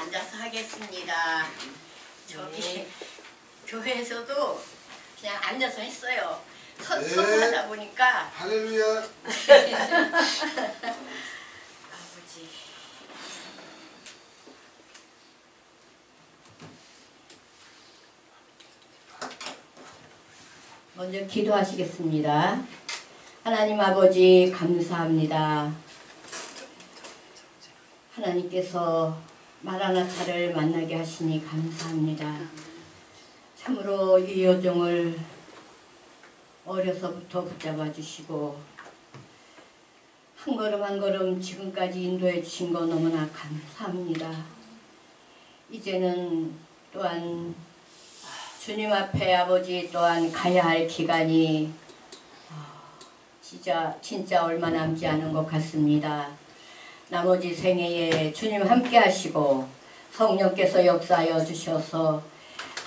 앉아서 하겠습니다. 저기 교회에서도 그냥 앉아서 했어요. 서서 하다 보니까. 할렐루야. 아버지. 먼저 기도하시겠습니다. 하나님 아버지 감사합니다. 하나님께서 마라나타를 만나게 하시니 감사합니다. 참으로 이 여종을 어려서부터 붙잡아 주시고 한 걸음 한 걸음 지금까지 인도해 주신 거 너무나 감사합니다. 이제는 또한 주님 앞에 아버지 또한 가야 할 기간이 진짜 얼마 남지 않은 것 같습니다. 나머지 생애에 주님 함께 하시고 성령께서 역사하여 주셔서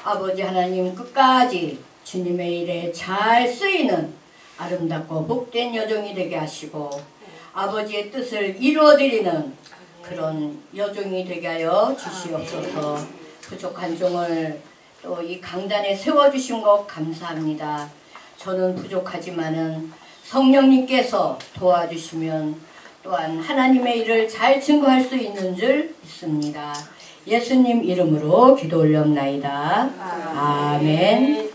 아버지 하나님 끝까지 주님의 일에 잘 쓰이는 아름답고 복된 여종이 되게 하시고 아버지의 뜻을 이루어드리는 그런 여종이 되게 하여 주시옵소서. 부족한 종을 또 이 강단에 세워주신 것 감사합니다. 저는 부족하지만은 성령님께서 도와주시면 또한 하나님의 일을 잘 증거할 수 있는 줄 믿습니다. 예수님 이름으로 기도 올려옵나이다. 아멘.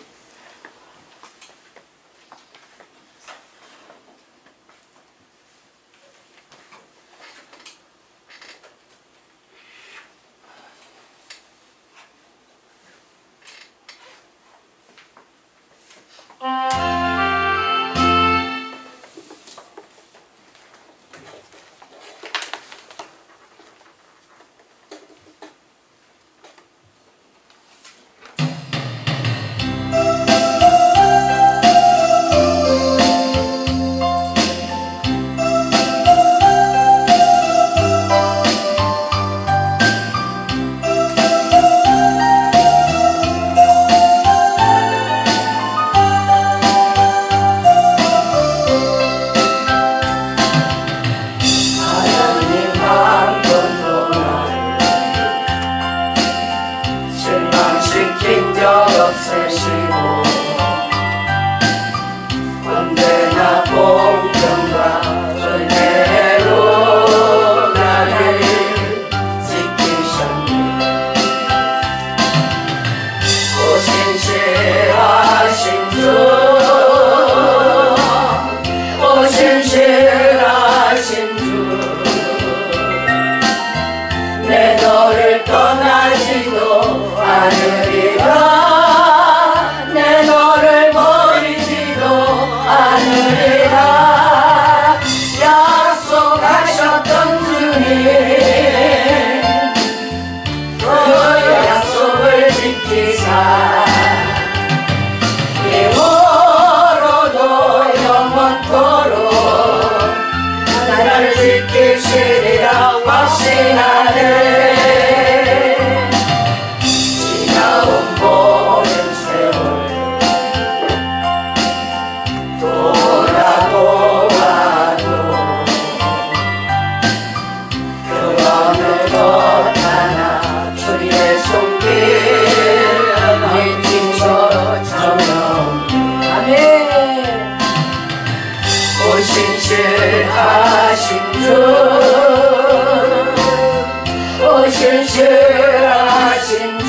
신실하신 주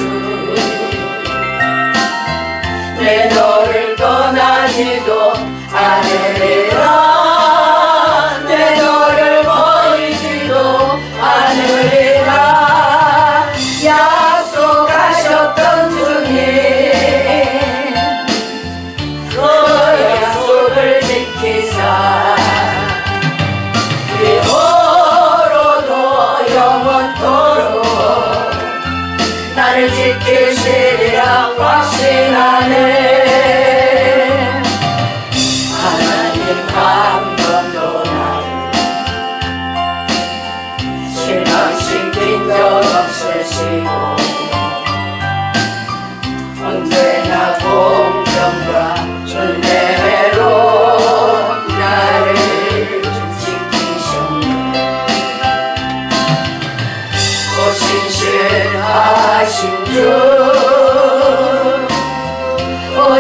내 너를 떠나지도 않으리라 내 너를 버리지도 않으리라 약속하셨던 주님 그 약속을 지키사 나를 지키시리라 확신하네 하나님 한 번도 나를 실망시킨 적 없으시고 언제나 공평과 은혜로 나를 지키셨네 신실 신실하신 주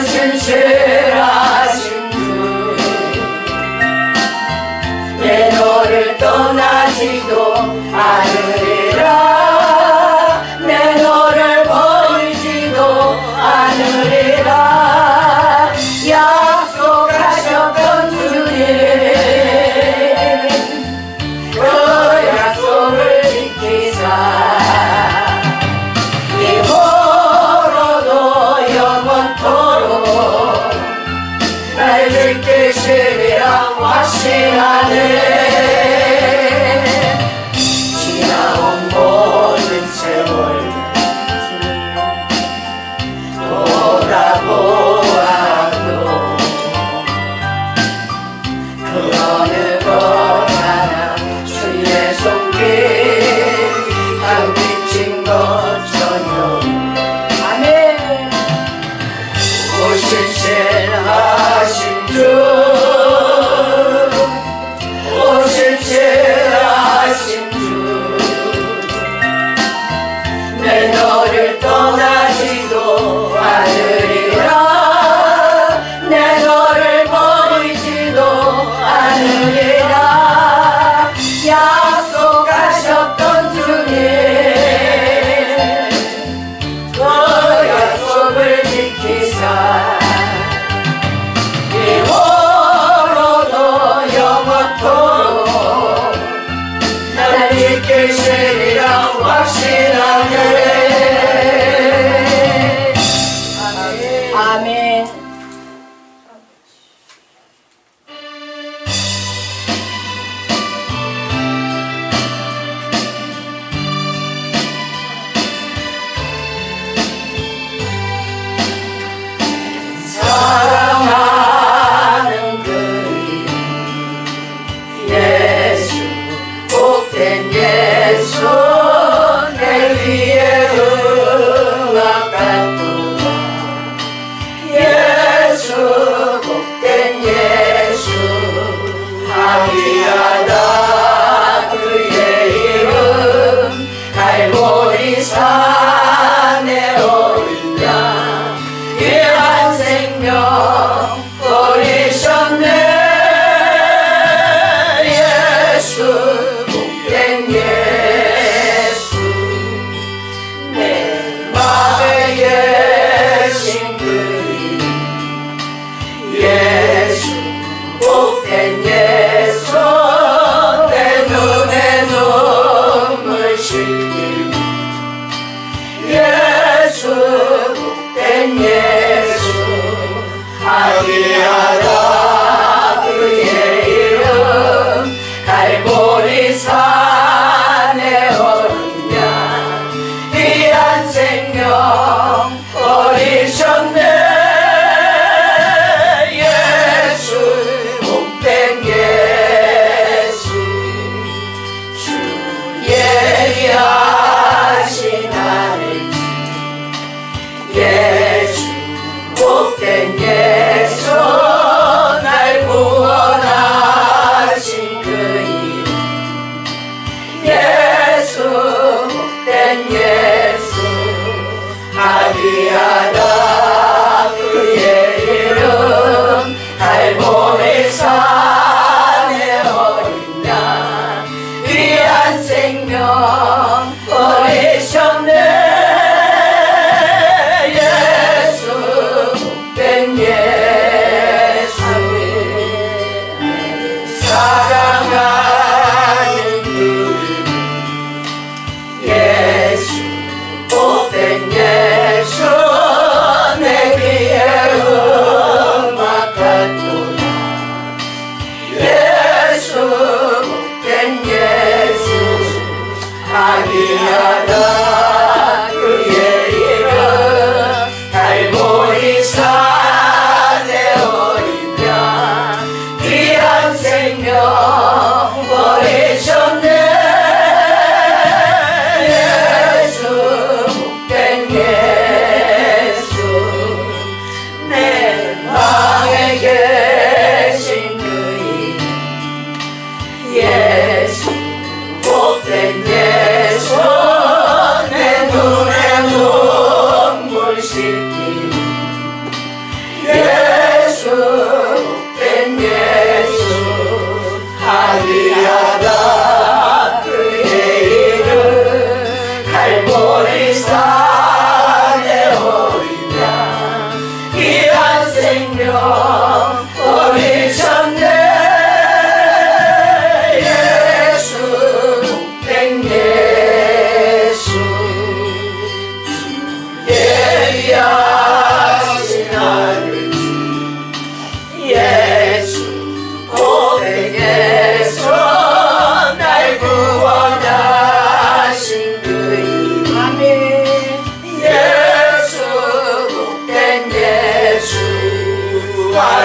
신실하신 주 내 너를 떠나지도 않으리라 내 너를 버리지도 않으리라 약속하셨던 주님 그 약속을 지키사 이후로도 영원토록 날 지키시리라 확신하네 지나온 모든 세월 돌아보아도 그 어느 것 하나 주의 손길 한 비친 것 전혀 아멘 오 신실하신 주 오 신실하신 주 내 너를 떠나지도 않으리라 내 너를 버리지도 않으리라 약속하셨던 주님 그 약속을 지키사 이후로도 영원토록 날 지키시리라 확신하네 아멘 사랑하는 그리 예수 복된 예수 내 위에 응답하도다 예수 복된 예수 하비하다 그의 이름 갈보리 산에 어린 양 귀한 생명 버리셨네 예수 복된 예수 내 맘에 계신 그리 예수 복된 예수 내 눈에 눈물 실길 예수 복된 예수 하기하다 그의 이름 갈보리 산에 어린 양 귀한 생명 버리셨네 예수 복된 예수 주 예리하신 하늘지 예수 복된 예수 날 구원하신 그 이름 예수 복된 예수 하비하다 그의 이름 갈보리 산에 어린 양 귀한 생명 버리셨네 예수 복된 예수 사랑하는 그리 예수 복된 예수 내 귀에 음악하도다 예수 복된 예수 하기하다 그의 이름 갈보리 산에 어린 양 귀한 생명 버리셨네 예수 복된 예수 내 방에 계신 그이 예수 복된 예수 내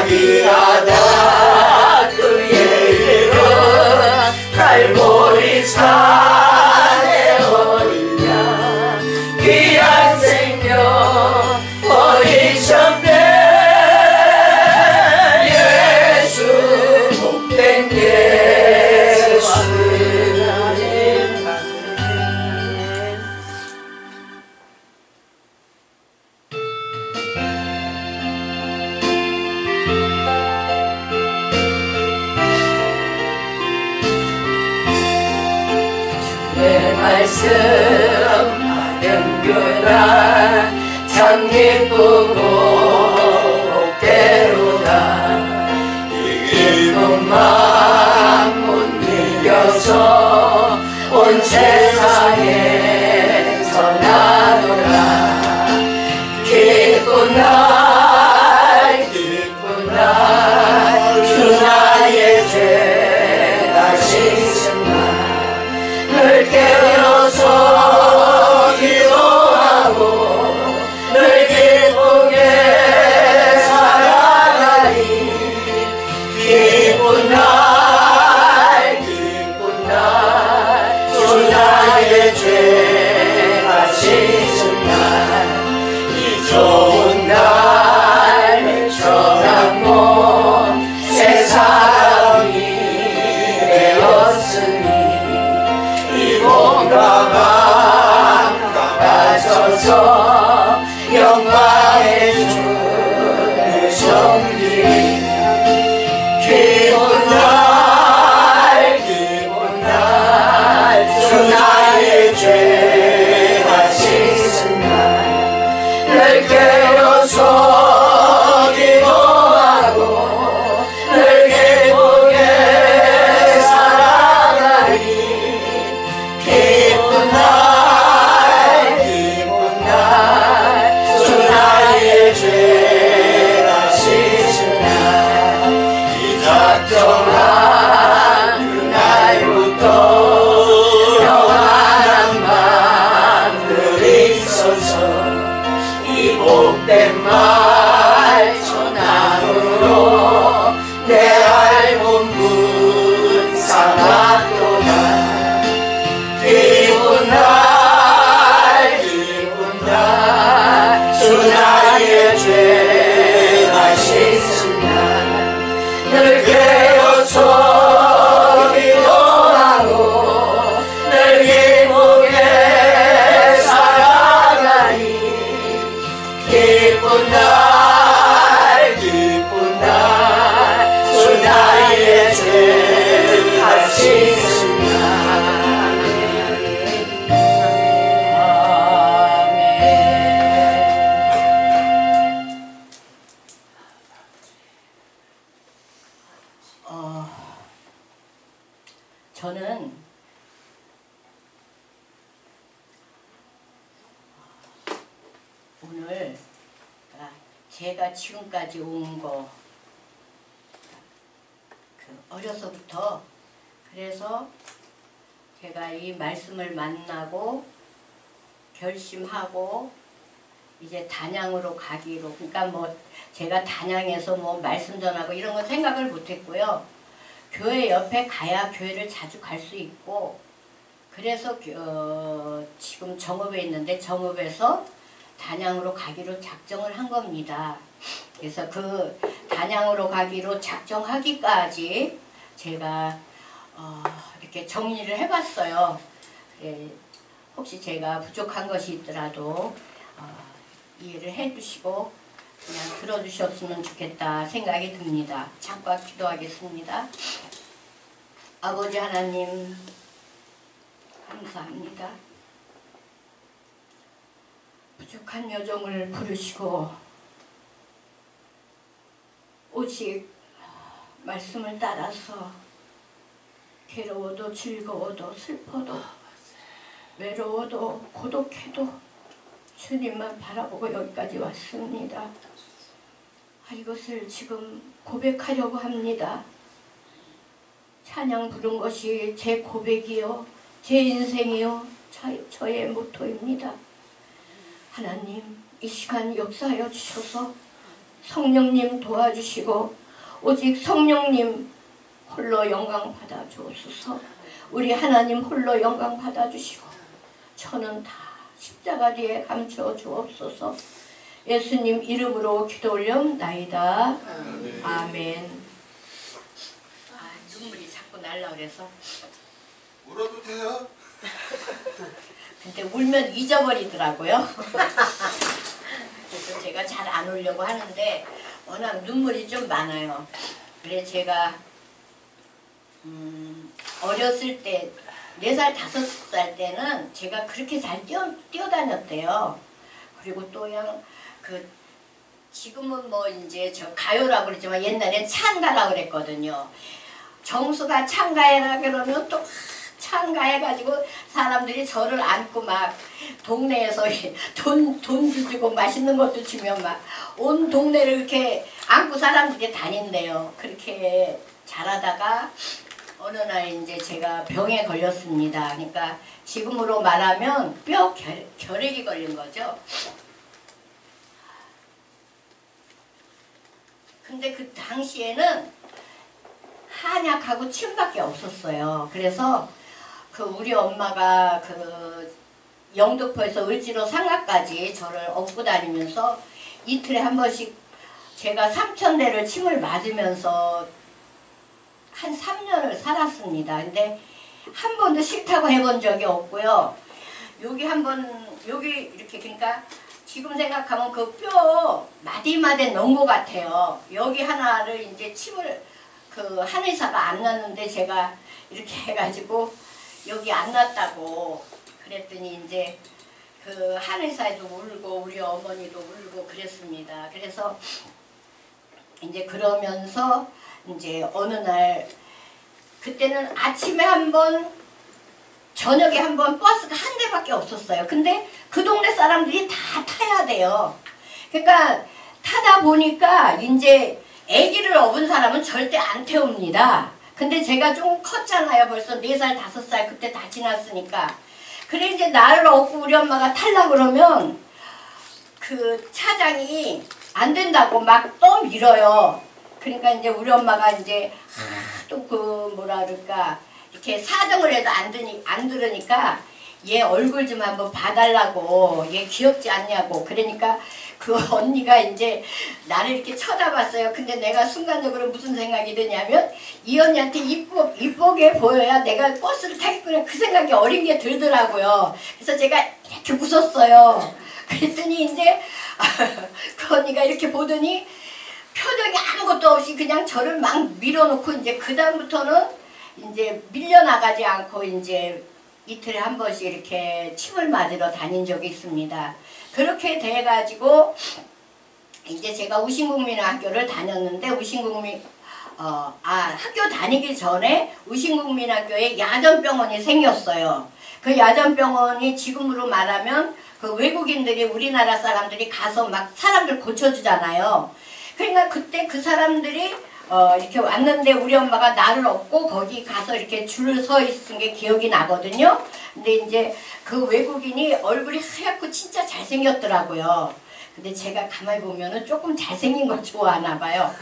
자기하다 그의 이름 갈보리 산에 어리냐 귀한 생명 버리셨네 예수 복된 예수 주의 말씀 하는구나 참 기쁘고 복되로다 이 기쁜 마음 못 이겨서 온 세상에 전하노라 기쁜 날 기쁜 날 주 나의 죄가 씻은 날 늘 깨어서 기도하고 늘 기쁘게 살아가리 기쁜 날 기쁜 날 주 나의 죄가 씻은 날 이 좋은 날 전하고 새 사람이 되었으니 이 몸과 가까워져서 영광의 주를 섬기리 기쁜 날 기쁜 날 주 나의 죄가 씻은 날 늘 깨어서 기도하고 늘 기쁘게 살아가리 기쁜 날 주 나의 죄가 씻은 날 이 작정한 그날부터 영원한 마음을 있어서 이 복된 말 전함으로 내 알몸 분상하도다 기쁜 날 주 나의 죄가 씻은 날늘 깨어서 기도하고 늘 기쁘게 살아가리 기쁜 날 주 나의 죄가 씻은 날 저는 오늘 제가 지금까지 온 거 어려서부터 그래서 제가 이 말씀을 만나고 결심하고 이제 단양으로 가기로 그러니까 뭐 제가 단양에서 뭐 말씀 전하고 이런 건 생각을 못했고요. 교회 옆에 가야 교회를 자주 갈 수 있고 그래서 지금 정읍에 있는데 정읍에서 단양으로 가기로 작정을 한 겁니다. 그래서 그 단양으로 가기로 작정하기까지 제가 이렇게 정리를 해봤어요. 혹시 제가 부족한 것이 있더라도 이해를 해주시고 그냥 들어주셨으면 좋겠다 생각이 듭니다. 잠깐 기도하겠습니다. 아버지 하나님 감사합니다. 부족한 여종을 부르시고 오직 말씀을 따라서 괴로워도 즐거워도 슬퍼도 외로워도 고독해도 주님만 바라보고 여기까지 왔습니다. 이것을 지금 고백하려고 합니다. 찬양 부른 것이 제 고백이요 제 인생이요 저의 모토입니다. 하나님 이 시간 역사하여 주셔서 성령님 도와주시고 오직 성령님 홀로 영광 받아 주옵소서. 우리 하나님 홀로 영광 받아 주시고 저는 다 십자가 뒤에 감춰 주옵소서. 예수님 이름으로 기도 올려옵나이다. 아멘. 눈물이 자꾸 날라 그래서 울어도 돼요? 근데 울면 잊어버리더라고요. 그래서 제가 잘 안 울려고 하는데 워낙 눈물이 좀 많아요. 그래서 제가 어렸을 때 4살 5살 때는 제가 그렇게 잘 뛰어다녔대요. 그리고 또 그냥 지금은 뭐 이제 저 가요라고 그랬지만 옛날엔 찬가라고 그랬거든요. 정수가 찬가해라 그러면 또 찬가해가지고 사람들이 저를 안고 막 동네에서 돈 주고 맛있는 것도 주면 막 온 동네를 이렇게 안고 사람들이 다닌대요. 그렇게 잘하다가 어느 날 이제 제가 병에 걸렸습니다. 그러니까 지금으로 말하면 뼈 결핵이 걸린 거죠. 근데 그 당시에는 한약하고 침밖에 없었어요. 그래서 우리 엄마가 영등포에서 을지로 상가까지 저를 업고 다니면서 이틀에 한 번씩 제가 3,000대를 침을 맞으면서 한 3년을 살았습니다. 근데 한 번도 싫다고 해본 적이 없고요. 여기 이렇게 그러니까 지금 생각하면 그 뼈 마디마디 넣은 것 같아요. 여기 하나를 이제 침을 한의사가 안 났는데 제가 이렇게 해가지고 여기 안 났다고 그랬더니 이제 한의사도 울고 우리 어머니도 울고 그랬습니다. 그래서 이제 그러면서 이제 어느 날 그때는 아침에 한 번 저녁에 한 번 버스가 한 대밖에 없었어요. 근데 그 동네 사람들이 다 타야 돼요. 그러니까 타다 보니까 이제 아기를 업은 사람은 절대 안 태웁니다. 근데 제가 좀 컸잖아요. 벌써 4살 5살 그때 다 지났으니까. 그래 이제 나를 업고 우리 엄마가 탈라 그러면 그 차장이 안 된다고 막 또 밀어요. 그러니까 이제 우리 엄마가 이제 또 뭐라 그럴까 이렇게 사정을 해도 안 들으니까 얘 얼굴 좀 한번 봐달라고, 얘 귀엽지 않냐고. 그러니까 그 언니가 이제 나를 이렇게 쳐다봤어요. 근데 내가 순간적으로 무슨 생각이 드냐면 이 언니한테 이쁘게 보여야 내가 버스를 타겠구나, 그 생각이 어린 게 들더라고요. 그래서 제가 이렇게 웃었어요. 그랬더니 이제 그 언니가 이렇게 보더니 표정이 아무것도 없이 그냥 저를 막 밀어놓고 이제 그 다음부터는 이제 밀려나가지 않고 이제 이틀에 한 번씩 이렇게 침을 맞으러 다닌 적이 있습니다. 그렇게 돼가지고 이제 제가 우신국민학교를 다녔는데 학교 다니기 전에 우신국민학교에 야전병원이 생겼어요. 그 야전병원이 지금으로 말하면 그 외국인들이 우리나라 사람들이 가서 막 사람들 고쳐주잖아요. 그러니까 그때 그 사람들이 이렇게 왔는데 우리 엄마가 나를 업고 거기 가서 이렇게 줄 서 있은 게 기억이 나거든요. 근데 이제 그 외국인이 얼굴이 하얗고 진짜 잘생겼더라고요. 근데 제가 가만히 보면은 조금 잘생긴 걸 좋아하나 봐요.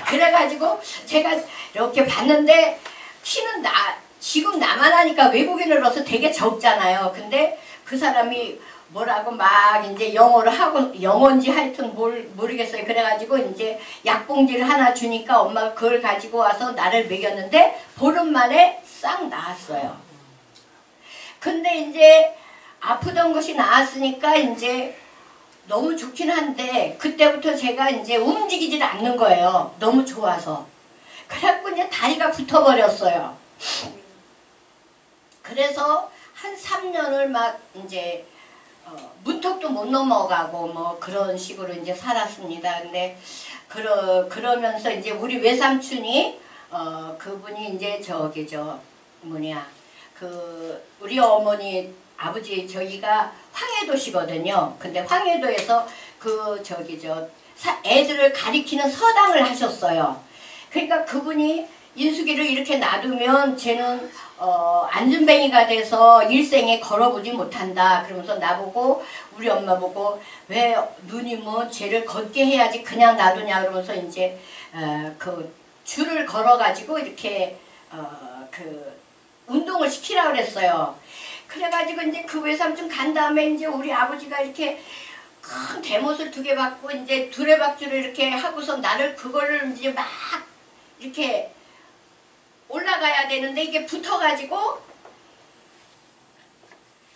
그래가지고 제가 이렇게 봤는데 키는 지금 나만 하니까 외국인으로서 되게 적잖아요. 근데 그 사람이 뭐라고 막 이제 영어를 하고 영어인지 하여튼 모르겠어요. 그래가지고 이제 약봉지를 하나 주니까 엄마가 그걸 가지고 와서 나를 먹였는데 보름 만에 싹 나았어요. 근데 이제 아프던 것이 나았으니까 이제 너무 좋긴 한데 그때부터 제가 이제 움직이질 않는 거예요. 너무 좋아서. 그래갖고 이제 다리가 붙어버렸어요. 그래서 한 3년을 막 이제 문턱도 못 넘어가고 뭐 그런 식으로 이제 살았습니다. 근데 그러면서 이제 우리 외삼촌이 그분이 이제 우리 어머니 아버지 저기가 황해도시거든요. 근데 황해도에서 애들을 가리키는 서당을 하셨어요. 그러니까 그분이 인숙이를 이렇게 놔두면 쟤는 안전뱅이가 돼서 일생에 걸어보지 못한다. 그러면서 나보고 우리 엄마 보고 왜 누님은 쟤를 걷게 해야지 그냥 놔두냐 그러면서 이제 그 줄을 걸어가지고 이렇게 그 운동을 시키라 그랬어요. 그래가지고 이제 그 외삼촌 간 다음에 이제 우리 아버지가 이렇게 큰 대못을 2개 받고 이제 두레박줄을 이렇게 하고서 나를 그거를 이제 막 이렇게 올라가야 되는데 이게 붙어가지고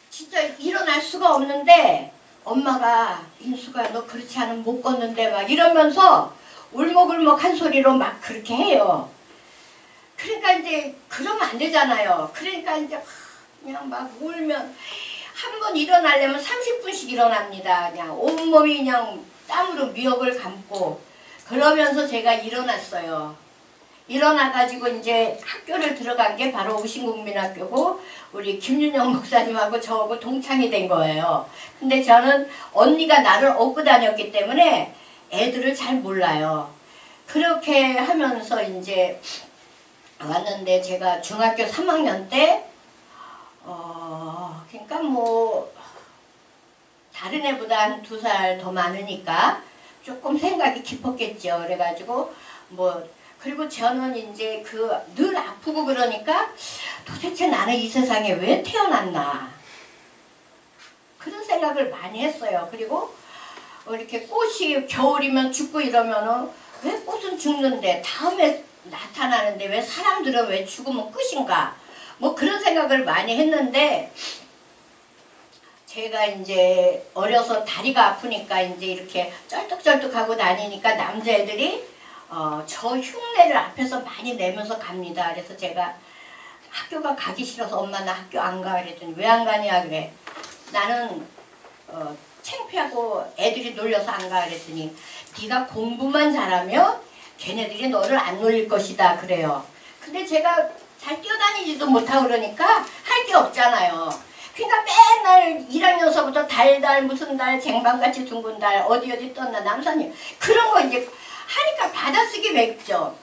진짜 일어날 수가 없는데 엄마가 인수가 너 그렇지 않으면 못 걷는데 막 이러면서 울먹울먹 한 소리로 막 그렇게 해요. 그러니까 이제 그러면 안 되잖아요. 그러니까 이제 그냥 막 울면 한 번 일어나려면 30분씩 일어납니다. 그냥 온몸이 그냥 땀으로 미역을 감고 그러면서 제가 일어났어요. 일어나가지고 이제 학교를 들어간 게 바로 우신국민학교고 우리 김윤영 목사님하고 저하고 동창이 된 거예요. 근데 저는 언니가 나를 업고 다녔기 때문에 애들을 잘 몰라요. 그렇게 하면서 이제 왔는데 제가 중학교 3학년 때 그러니까 뭐 다른 애보다 한 2살 더 많으니까 조금 생각이 깊었겠죠. 그래가지고 뭐 그리고 저는 이제 그 늘 아프고 그러니까 도대체 나는 이 세상에 왜 태어났나 그런 생각을 많이 했어요. 그리고 이렇게 꽃이 겨울이면 죽고 이러면은 왜 꽃은 죽는데 다음에 나타나는데 왜 사람들은 왜 죽으면 끝인가 뭐 그런 생각을 많이 했는데 제가 이제 어려서 다리가 아프니까 이제 이렇게 쩔뚝쩔뚝하고 다니니까 남자애들이 저 흉내를 앞에서 많이 내면서 갑니다. 그래서 제가 학교가 가기 싫어서 엄마 나 학교 안 가 그랬더니 왜 안 가냐 그래. 나는 창피하고 애들이 놀려서 안 가 그랬더니 네가 공부만 잘하면 걔네들이 너를 안 놀릴 것이다 그래요. 근데 제가 잘 뛰어다니지도 못하고 그러니까 할 게 없잖아요. 그러니까 맨날 1학년서부터 달달 무슨 달 쟁반같이 둥근 달 어디 떴나 남산이 그런 거 이제 하니까 받아쓰기 맵죠.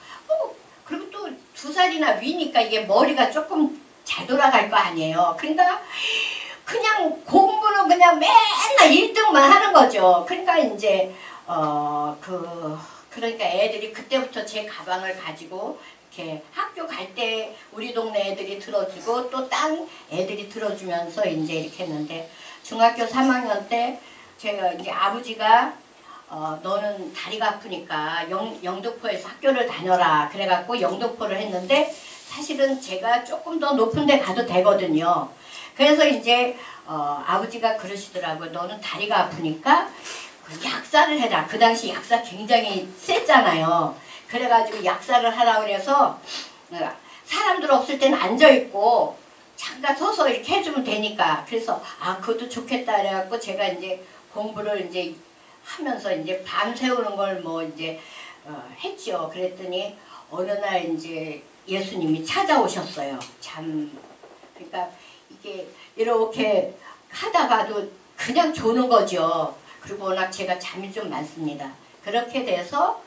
그리고 또 2살이나 위니까 이게 머리가 조금 잘 돌아갈 거 아니에요. 그러니까 그냥 공부는 그냥 맨날 1등만 하는 거죠. 그러니까 이제 그러니까 애들이 그때부터 제 가방을 가지고 이렇게 학교 갈 때 우리 동네 애들이 들어주고 또 딴 애들이 들어주면서 이제 이렇게 했는데 중학교 3학년 때 제가 이제 아버지가 너는 다리가 아프니까 영등포에서 학교를 다녀라 그래갖고 영등포를 했는데 사실은 제가 조금 더 높은 데 가도 되거든요. 그래서 이제 아버지가 그러시더라고요. 너는 다리가 아프니까 약사를 해라. 그 당시 약사 굉장히 셌잖아요. 그래가지고 약사를 하라고 그래서 사람들 없을 때는 앉아있고 잠깐 서서 이렇게 해주면 되니까 그래서 그것도 좋겠다 그래갖고 제가 이제 공부를 이제 하면서 이제 밤 새우는 걸 뭐 이제 했죠. 그랬더니 어느 날 이제 예수님이 찾아오셨어요. 그러니까 이게 이렇게 하다가도 그냥 조는 거죠. 그리고 워낙 제가 잠이 좀 많습니다. 그렇게 돼서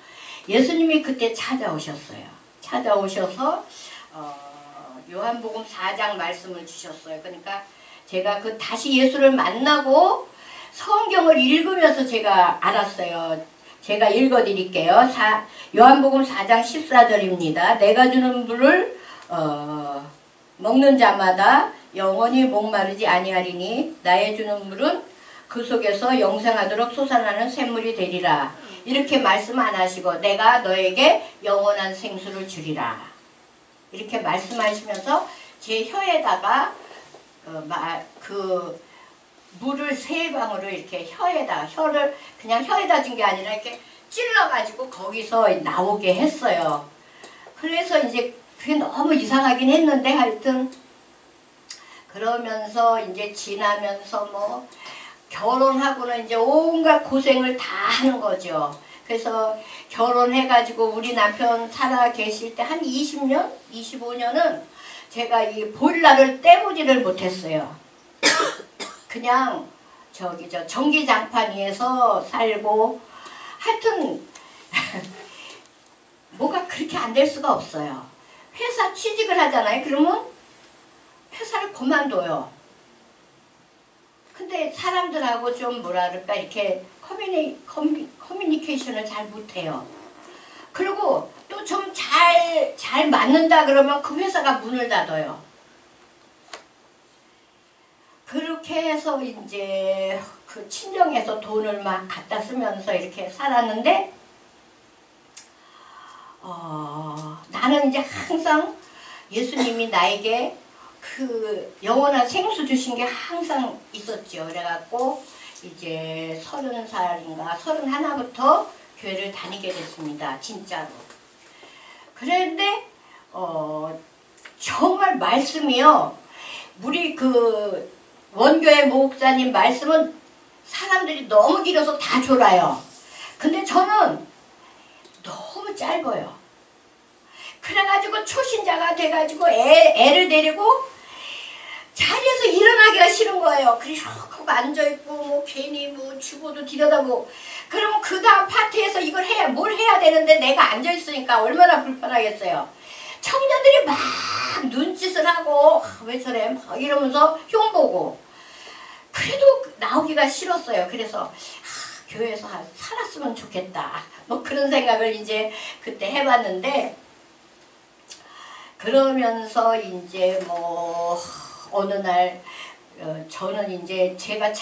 예수님이 그때 찾아오셨어요. 찾아오셔서 요한복음 4장 말씀을 주셨어요. 그러니까 제가 다시 예수를 만나고 성경을 읽으면서 제가 알았어요. 제가 읽어드릴게요. 요한복음 4장 14절입니다. 내가 주는 물을 먹는 자마다 영원히 목마르지 아니하리니 나의 주는 물은 그 속에서 영생하도록 솟아나는 샘물이 되리라. 이렇게 말씀 안 하시고 내가 너에게 영원한 생수를 주리라. 이렇게 말씀하시면서 제 혀에다가 물을 3방울을 이렇게 혀를 그냥 혀에다 준 게 아니라 이렇게 찔러가지고 거기서 나오게 했어요. 그래서 이제 그게 너무 이상하긴 했는데 하여튼 그러면서 이제 지나면서 뭐 결혼하고는 이제 온갖 고생을 다 하는 거죠. 그래서 결혼해가지고 우리 남편 살아 계실 때 한 20년? 25년은 제가 이 보일러를 떼보지를 못했어요. 그냥 전기장판 위에서 살고 하여튼 뭐가 그렇게 안 될 수가 없어요. 회사 취직을 하잖아요. 그러면 회사를 그만둬요. 근데 사람들하고 좀 뭐라 그럴까 이렇게 커뮤니케이션을 잘 못해요. 그리고 또 좀 잘 맞는다 그러면 그 회사가 문을 닫아요. 그렇게 해서 이제 그 친정에서 돈을 막 갖다 쓰면서 이렇게 살았는데 나는 이제 항상 예수님이 나에게 그 영원한 생수 주신 게 항상 있었죠. 그래갖고 이제 30살인가 31부터 교회를 다니게 됐습니다. 진짜로. 그런데 정말 말씀이요. 우리 그 원교회 목사님 말씀은 사람들이 너무 길어서 다 졸아요. 근데 저는 너무 짧아요. 그래가지고 초신자가 돼가지고 애를 데리고 자리에서 일어나기가 싫은 거예요. 그래서 앉아있고 뭐 괜히 뭐 주보도 들여다보고 그러면 그 다음 파트에서 이걸 뭘 해야 되는데 내가 앉아있으니까 얼마나 불편하겠어요. 청년들이 막 눈짓을 하고 왜 저래 막 이러면서 흉보고 그래도 나오기가 싫었어요. 그래서 교회에서 살았으면 좋겠다 뭐 그런 생각을 이제 그때 해봤는데 그러면서 이제 뭐 어느 날 저는 이제 제가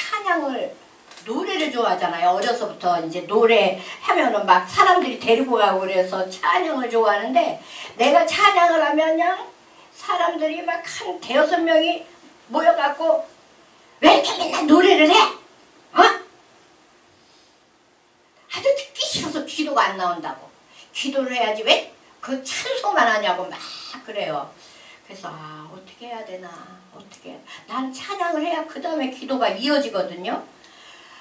노래를 좋아하잖아요. 어려서부터 이제 노래 하면은 막 사람들이 데리고 가고 그래서 찬양을 좋아하는데 내가 찬양을 하면 그냥 사람들이 막 한 대여섯 명이 모여갖고 왜 이렇게 맨날 노래를 해? 아주 듣기 싫어서 기도가 안 나온다고. 기도를 해야지 왜 그 찬송만 하냐고 막 그래요. 그래서 어떻게 해야 되나 어떻게 난 찬양을 해야 그 다음에 기도가 이어지거든요.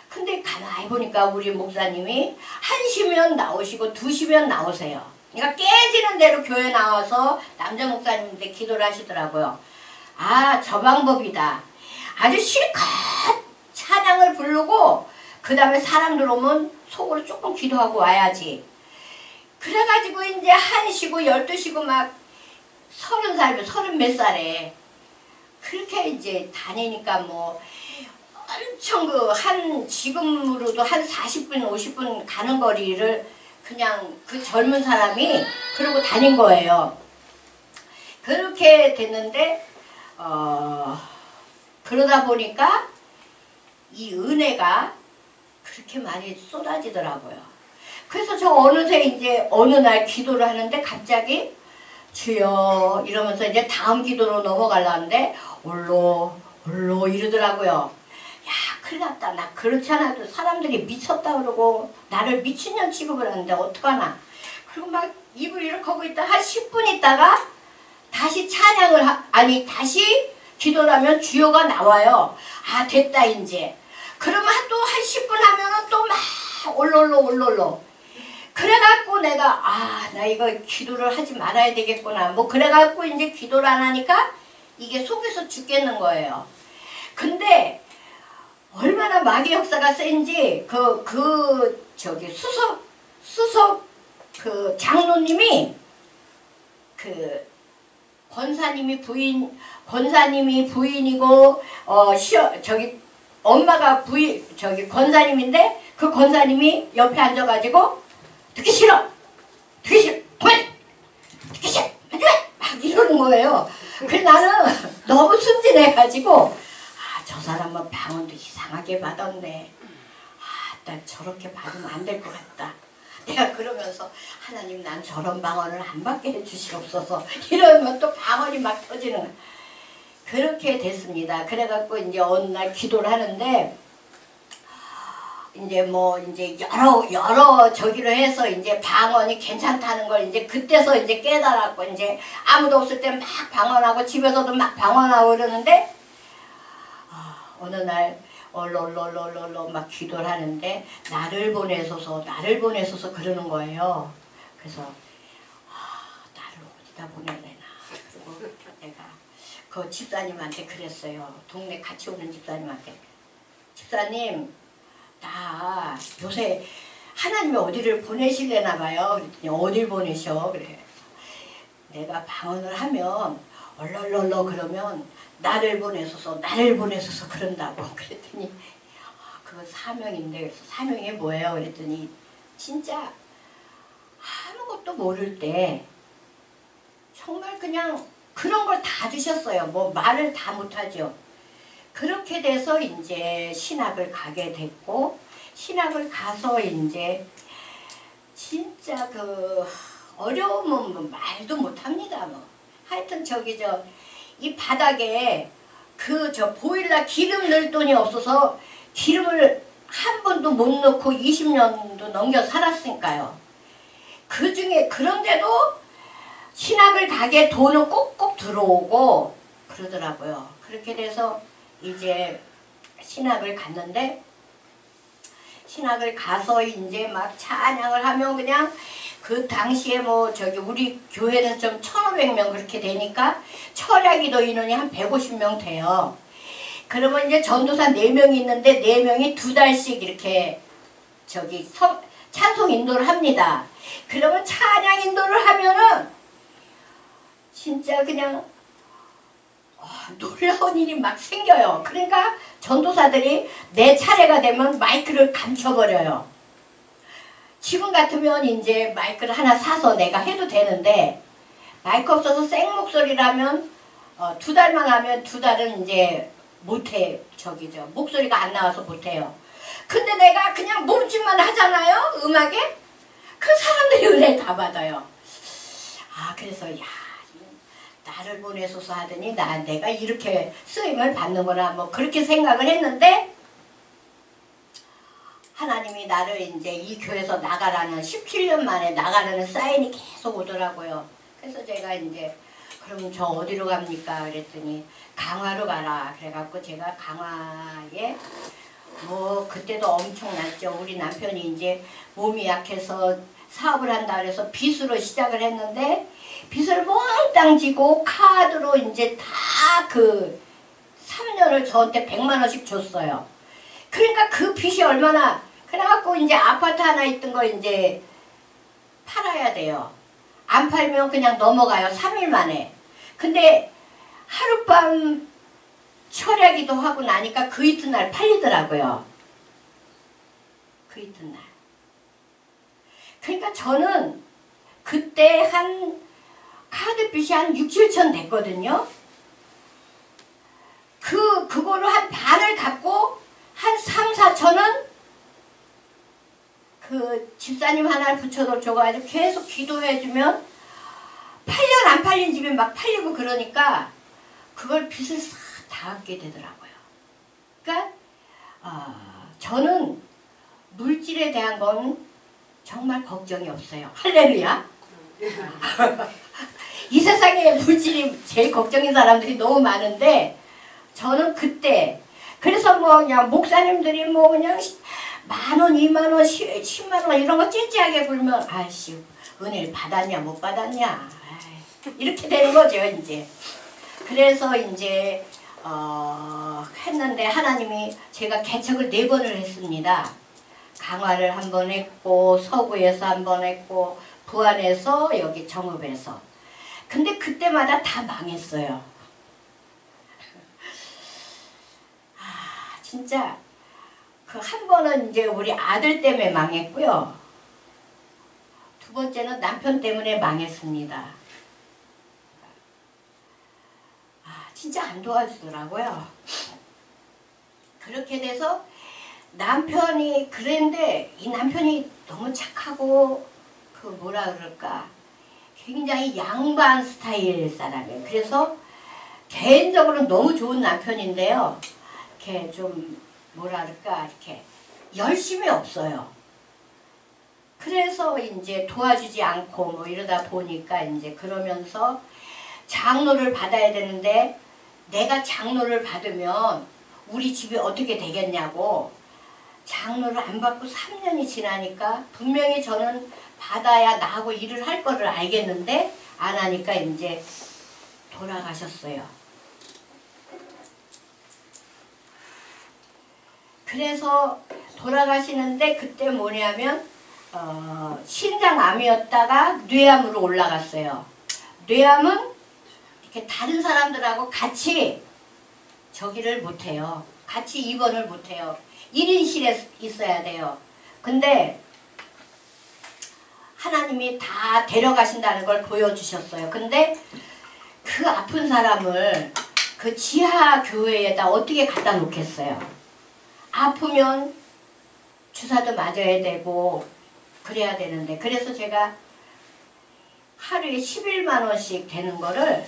근데 가만히 보니까 우리 목사님이 1시면 나오시고 2시면 나오세요. 그러니까 깨지는 대로 교회 나와서 남자 목사님인데 기도를 하시더라고요. 저 방법이다. 아주 실컷 찬양을 부르고 그 다음에 사람들 오면 속으로 조금 기도하고 와야지. 그래가지고 이제 1시고 12시고 막 30살, 30몇 살에 그렇게 이제 다니니까 뭐 엄청 지금으로도 한 40분, 50분 가는 거리를 그냥 그 젊은 사람이 그러고 다닌 거예요. 그렇게 됐는데, 그러다 보니까 이 은혜가 그렇게 많이 쏟아지더라고요. 그래서 저 어느새 이제 어느 날 기도를 하는데 갑자기 주여 이러면서 이제 다음 기도로 넘어가려는데 올로 이러더라고요. 야 큰일 났다. 나 그렇지 않아도 사람들이 미쳤다 그러고 나를 미친년 취급을 하는데 어떡하나. 그리고 막 입을 이렇게 하고 있다 한 10분 있다가 다시 다시 기도를 하면 주여가 나와요. 됐다 이제. 그러면 또 한 10분 하면은 또 막 올롤로 그래갖고 내가 나 이거 기도를 하지 말아야 되겠구나 뭐 그래갖고 이제 기도를 안 하니까 이게 속에서 죽겠는 거예요. 근데 얼마나 마귀 역사가 센지 저기 수석 그 장로님이 그 권사님이 부인이고 저기 엄마가 권사님인데 그 권사님이 옆에 앉아가지고 듣기 싫어 그만 듣기 싫어 막 이러는 거예요. 그래서 나는 너무 순진해가지고 저 사람은 방언도 이상하게 받았네. 난 저렇게 받으면 안 될 것 같다. 내가 그러면서 하나님 난 저런 방언을 안 받게 해주시옵소서 이러면 또 방언이 막 터지는 거예요. 그렇게 됐습니다. 그래갖고 이제 어느 날 기도를 하는데 이제 여러 저기로 해서 이제 방언이 괜찮다는 걸 이제 그때서 이제 깨달았고 이제 아무도 없을 때 막 방언하고 집에서도 막 방언하고 그러는데 어느 날 얼렁 막 기도를 하는데 나를 보내소서 그러는 거예요. 그래서 나를 어디다 보내야 되나. 그리고 내가 그 집사님한테 그랬어요. 동네 같이 오는 집사님한테. 집사님 나 요새 하나님이 어디를 보내실래나 봐요. 그랬더니 어딜 보내셔? 그래. 내가 방언을 하면 얼얼얼러 그러면 나를 보내소서 그런다고. 그랬더니 그거 사명인데, 그래서 사명이 뭐예요? 그랬더니 진짜 아무것도 모를 때 정말 그냥 그런 걸 다 주셨어요. 뭐 말을 다 못하죠. 그렇게 돼서 이제 신학을 가게 됐고, 신학을 가서 이제 진짜 그 어려움은 뭐 말도 못합니다. 뭐 하여튼 이 바닥에 그 보일러 기름 넣을 돈이 없어서 기름을 한 번도 못 넣고 20년도 넘겨 살았으니까요. 그 중에 그런데도 신학을 가게 돈은 꼭꼭 들어오고 그러더라고요. 그렇게 돼서 이제 신학을 갔는데, 신학을 가서 이제 막 찬양을 하면 그냥 그 당시에 뭐 우리 교회는 좀 1,500명 그렇게 되니까 철야기도 인원이 한 150명 돼요. 그러면 이제 전도사 4명이 있는데 4명이 2달씩 이렇게 찬송 인도를 합니다. 그러면 찬양 인도를 하면은 진짜 그냥 놀라운 일이 막 생겨요. 그러니까 전도사들이 내 차례가 되면 마이크를 감춰버려요. 지금 같으면 이제 마이크를 하나 사서 내가 해도 되는데, 마이크 없어서 생목소리라면 2달만 하면 2달은 이제 못해. 목소리가 안 나와서 못해요. 근데 내가 그냥 몸짓만 하잖아요. 음악에. 그 사람들이 은혜 다 받아요. 그래서 나를 보내소서 하더니 내가 이렇게 쓰임을 받는구나 뭐 그렇게 생각을 했는데, 하나님이 나를 이제 이 교회에서 나가라는 17년 만에 나가라는 사인이 계속 오더라고요. 그래서 제가 이제 그럼 저 어디로 갑니까? 그랬더니 강화로 가라. 그래갖고 제가 강화에 뭐 그때도 엄청났죠. 우리 남편이 이제 몸이 약해서 사업을 한다 그래서 빚으로 시작을 했는데, 빚을 몽땅 지고 카드로 이제 다 3년을 저한테 100만 원씩 줬어요. 그러니까 그 빚이 얼마나, 그래갖고 이제 아파트 하나 있던 거 이제 팔아야 돼요. 안 팔면 그냥 넘어가요. 3일 만에. 근데 하룻밤 철야기도 하고 나니까 그 이튿날 팔리더라고요. 그 이튿날. 그러니까 저는 그때 카드빚이 한 6, 7천 됐거든요. 그거를 한 반을 갚고 한 3, 4천은 그 집사님 하나를 붙여줘가지고 계속 기도해주면 8년 안 팔린 집이 막 팔리고 그러니까 그걸 빚을 싹 다 갚게 되더라고요. 그러니까 저는 물질에 대한 건 정말 걱정이 없어요. 할렐루야. 이 세상에 물질이 제일 걱정인 사람들이 너무 많은데, 저는 그때 그래서 뭐 그냥 목사님들이 뭐 그냥 10,000원, 20,000원, 100,000원 이런 거 찌찌하게 불면 아이씨 은혜를 받았냐 못 받았냐 이렇게 되는 거죠 이제. 그래서 이제 했는데 하나님이, 제가 개척을 4번을 했습니다. 강화를 1번 했고, 서구에서 1번 했고, 부안에서, 여기 정읍에서. 근데 그때마다 다 망했어요. 진짜 그 한 번은 이제 우리 아들 때문에 망했고요. 2번째는 남편 때문에 망했습니다. 진짜 안 도와주더라고요. 그렇게 돼서 남편이 그랬는데, 이 남편이 너무 착하고 뭐라 그럴까, 굉장히 양반 스타일 사람이에요. 그래서 개인적으로 너무 좋은 남편인데요, 이렇게 좀 뭐라 그럴까, 이렇게 열심히 없어요. 그래서 이제 도와주지 않고 뭐 이러다 보니까 이제 그러면서 장로를 받아야 되는데, 내가 장로를 받으면 우리 집이 어떻게 되겠냐고 장로를 안 받고 3년이 지나니까, 분명히 저는 받아야 나하고 일을 할 거를 알겠는데 안 하니까 이제 돌아가셨어요. 그래서 돌아가시는데, 그때 뭐냐면 신장암이었다가 뇌암으로 올라갔어요. 뇌암은 이렇게 다른 사람들하고 같이 저기를 못해요. 같이 입원을 못해요. 1인실에 있어야 돼요. 근데 하나님이 다 데려가신다는 걸 보여주셨어요. 근데 그 아픈 사람을 그 지하 교회에다 어떻게 갖다 놓겠어요? 아프면 주사도 맞아야 되고 그래야 되는데, 그래서 제가 하루에 11만 원씩 되는 거를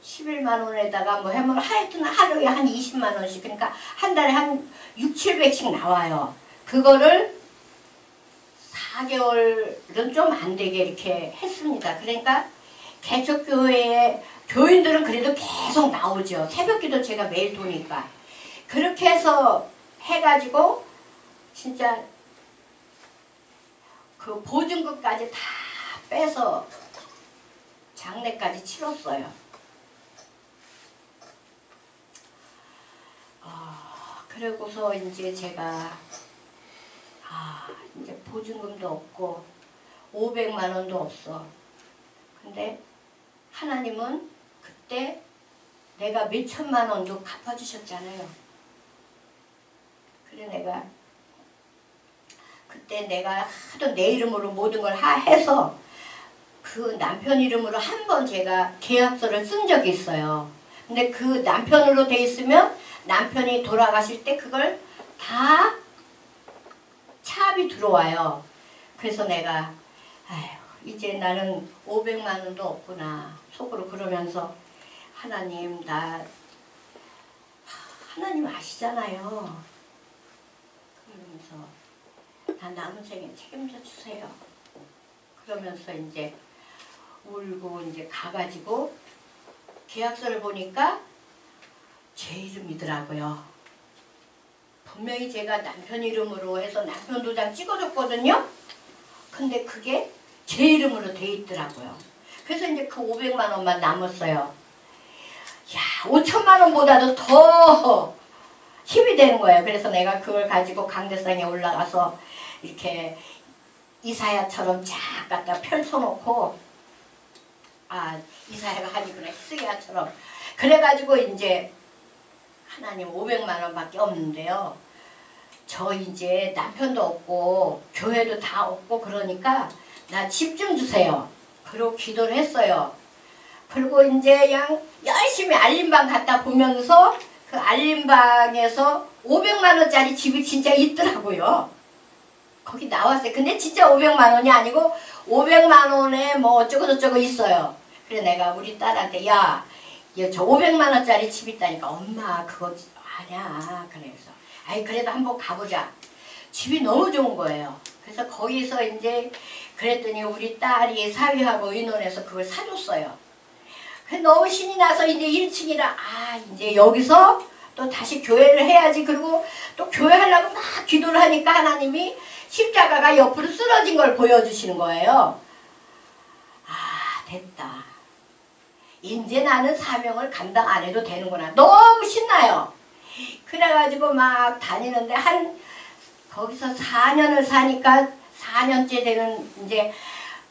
11만 원에다가 뭐 하면 하여튼 하루에 한 20만 원씩, 그러니까 한 달에 한 6, 700씩 나와요. 그거를 4개월은 좀 안 되게 이렇게 했습니다. 그러니까 개척교회에 교인들은 그래도 계속 나오죠. 새벽기도 제가 매일 도니까. 그렇게 해서 해가지고 진짜 그 보증금까지 다 빼서 장례까지 치렀어요. 그러고서 이제 제가 이제 보증금도 없고 500만 원도 없어. 근데 하나님은 그때 내가 몇 천만 원도 갚아주셨잖아요. 그래 내가 그때 내가 하도 내 이름으로 모든 걸 해서 그 남편 이름으로 한 번 제가 계약서를 쓴 적이 있어요. 근데 그 남편으로 돼 있으면 남편이 돌아가실 때 그걸 다 차압이 들어와요. 그래서 내가 이제 나는 500만 원도 없구나 속으로 그러면서 하나님 하나님 아시잖아요. 그러면서 나 남은 생에 책임져 주세요. 그러면서 이제 울고 이제 가가지고 계약서를 보니까 제 이름이더라고요. 분명히 제가 남편 이름으로 해서 남편 도장 찍어줬거든요. 근데 그게 제 이름으로 돼 있더라고요. 그래서 이제 그 500만 원만 남았어요. 야, 5천만 원보다도 더 힘이 되는 거예요. 그래서 내가 그걸 가지고 강대상에 올라가서 이렇게 이사야처럼 쫙 갖다 펼쳐놓고, 이사야가 아니구나, 히스기야처럼. 그래가지고 이제 하나님 500만 원밖에 없는데요. 저 이제 남편도 없고 교회도 다 없고 그러니까 나 집 좀 주세요. 그리고 기도를 했어요. 그리고 이제 그냥 열심히 알림방 갖다 보면서 그 알림방에서 500만 원짜리 집이 진짜 있더라고요. 거기 나왔어요. 근데 진짜 500만 원이 아니고 500만 원에 뭐 어쩌고저쩌고 있어요. 그래 내가 우리 딸한테 야, 저 500만 원짜리 집 있다니까. 엄마 그거 아니야. 그래서 그래도 한번 가보자. 집이 너무 좋은 거예요. 그래서 거기서 이제 그랬더니 우리 딸이 사위하고 의논해서 그걸 사줬어요. 그래서 너무 신이 나서 이제 1층이라 이제 여기서 또 다시 교회를 해야지. 그리고 또 교회 하려고 막 기도를 하니까 하나님이 십자가가 옆으로 쓰러진 걸 보여주시는 거예요. 됐다. 이제 나는 사명을 감당 안 해도 되는구나. 너무 신나요. 그래가지고 막 다니는데 거기서 4년을 사니까 4년째 되는 이제